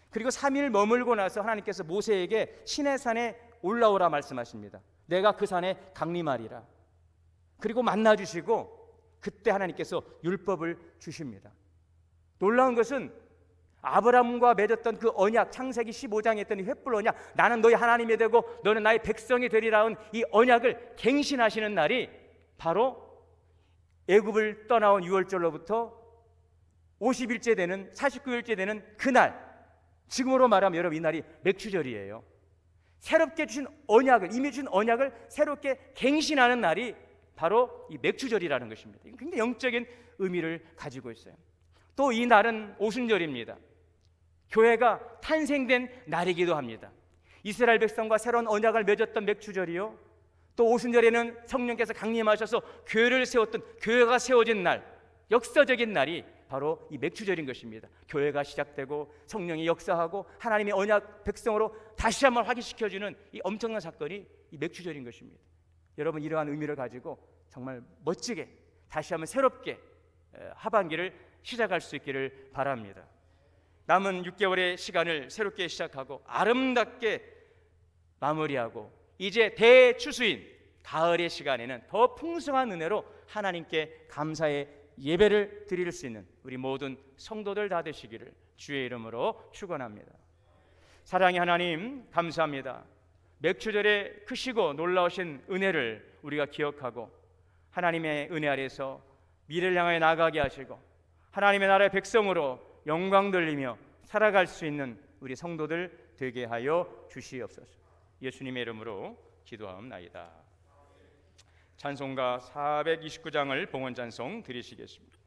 그리고 3일 머물고 나서 하나님께서 모세에게 시내산에 올라오라 말씀하십니다. 내가 그 산에 강림하리라. 그리고 만나주시고 그때 하나님께서 율법을 주십니다. 놀라운 것은 아브라함과 맺었던 그 언약, 창세기 15장에 있던 이 횃불 언약, 나는 너희 하나님이 되고 너는 나의 백성이 되리라는 이 언약을 갱신하시는 날이 바로 애굽을 떠나온 6월절로부터 50일째 되는 49일째 되는 그날, 지금으로 말하면 여러분 이 날이 맥주절이에요. 새롭게 주신 언약을, 이미 주신 언약을 새롭게 갱신하는 날이 바로 이 맥주절이라는 것입니다. 이건 굉장히 영적인 의미를 가지고 있어요. 또 이 날은 오순절입니다. 교회가 탄생된 날이기도 합니다. 이스라엘 백성과 새로운 언약을 맺었던 맥주절이요, 또 오순절에는 성령께서 강림하셔서 교회를 세웠던, 교회가 세워진 날, 역사적인 날이 바로 이 맥주절인 것입니다. 교회가 시작되고 성령이 역사하고 하나님의 언약 백성으로 다시 한번 확인시켜주는 이 엄청난 사건이 이 맥주절인 것입니다. 여러분, 이러한 의미를 가지고 정말 멋지게 다시 한번 새롭게 하반기를 시작할 수 있기를 바랍니다. 남은 6개월의 시간을 새롭게 시작하고 아름답게 마무리하고 이제 대추수인 가을의 시간에는 더 풍성한 은혜로 하나님께 감사의 예배를 드릴 수 있는 우리 모든 성도들 다 되시기를 주의 이름으로 축원합니다. 사랑의 하나님, 감사합니다. 맥주절의 크시고 놀라우신 은혜를 우리가 기억하고 하나님의 은혜 아래서 미래를 향해 나가게 하시고 하나님의 나라의 백성으로 영광 돌리며 살아갈 수 있는 우리 성도들 되게 하여 주시옵소서. 예수님의 이름으로 기도하옵나이다. 찬송가 429장을 봉헌 찬송 드리시겠습니다.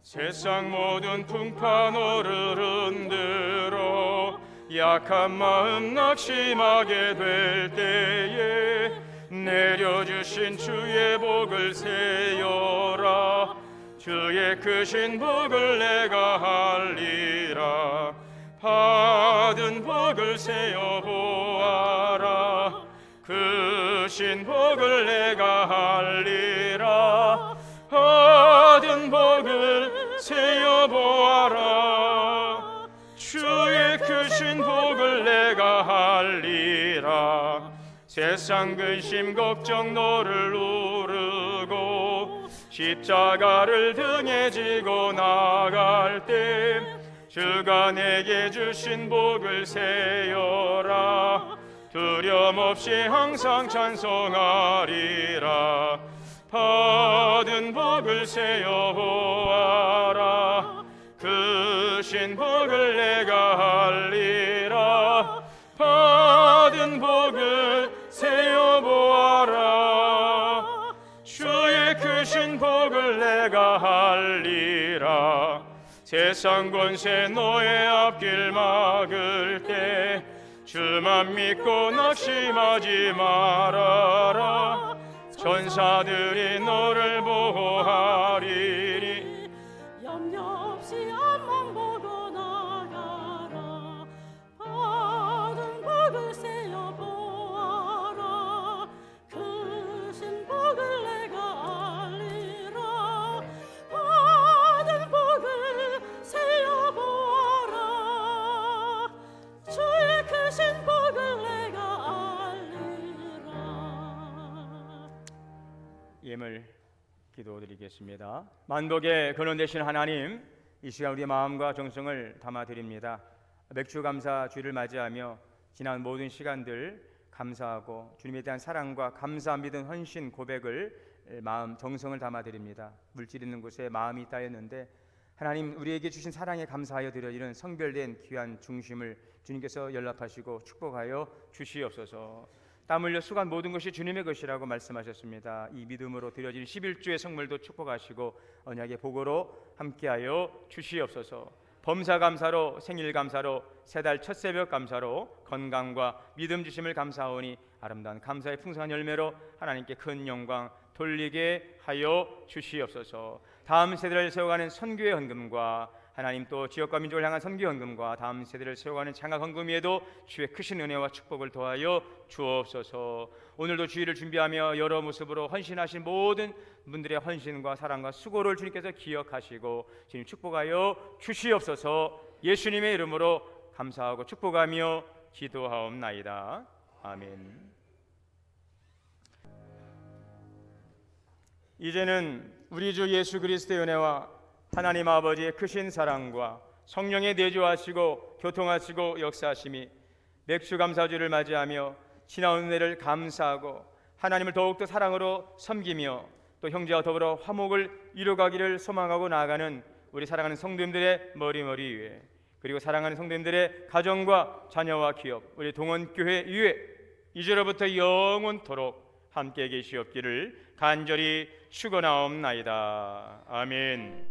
세상 모든 풍파노를 흔들어 약한 마음 낙심하게 될 때에 내려주신 주의 복을 세어라. 주의 크신 복을 내가 할리라. 받은 복을 세어 보아라. 크신 복을 내가 할리라. 받은 복을 세어 보아라. 주의 크신 복을 내가 할리라. 세상 근심 걱정 너를 누르고 십자가를 등에 지고 나갈 때 주가 내게 주신 복을 세어라. 두려움 없이 항상 찬송하리라. 받은 복을 세어 보아라. 크신 복을 내가 할리라. 받은 복을 세어 보아라. 주의 크신 복을 내가 할리라. 세상 권세 너의 앞길 막을 때 주만 믿고 낙심하지 말아라. 전사들이 너를 보호하리니 염려 없이 앞만 보고 나가. 예물 기도드리겠습니다. 만복의 근원 되신 하나님, 이 시간 우리의 마음과 정성을 담아드립니다. 맥주 감사 주일을 맞이하며 지난 모든 시간들 감사하고 주님에 대한 사랑과 감사, 믿음, 헌신, 고백을 마음, 정성을 담아드립니다. 물질 있는 곳에 마음이 따였는데 하나님, 우리에게 주신 사랑에 감사하여 드려 이런 성별된 귀한 중심을 주님께서 연락하시고 축복하여 주시옵소서. 땀 흘려 수고한 모든 것이 주님의 것이라고 말씀하셨습니다. 이 믿음으로 드려진 11주의 성물도 축복하시고 언약의 복으로 함께하여 주시옵소서. 범사 감사로, 생일 감사로, 새달 첫 새벽 감사로 건강과 믿음 주심을 감사하오니 아름다운 감사의 풍성한 열매로 하나님께 큰 영광 돌리게 하여 주시옵소서. 다음 세대를 세워가는 선교의 헌금과 하나님 또 지역과 민족을 향한 선교 헌금과 다음 세대를 세워가는 장학 헌금 위에도 주의 크신 은혜와 축복을 더하여 주옵소서. 오늘도 주일을 준비하며 여러 모습으로 헌신하신 모든 분들의 헌신과 사랑과 수고를 주님께서 기억하시고 주님 축복하여 주시옵소서. 예수님의 이름으로 감사하고 축복하며 기도하옵나이다. 아멘. 이제는 우리 주 예수 그리스도의 은혜와 하나님 아버지의 크신 사랑과 성령의 내주하시고 교통하시고 역사하심이 맥주 감사주를 맞이하며 지나온 은혜를 감사하고 하나님을 더욱더 사랑으로 섬기며 또 형제와 더불어 화목을 이루어가기를 소망하고 나아가는 우리 사랑하는 성도님들의 머리머리 위에, 그리고 사랑하는 성도님들의 가정과 자녀와 기업, 우리 동원교회 위에 이제로부터 영원토록 함께 계시옵기를 간절히 축원하옵나이다. 아멘.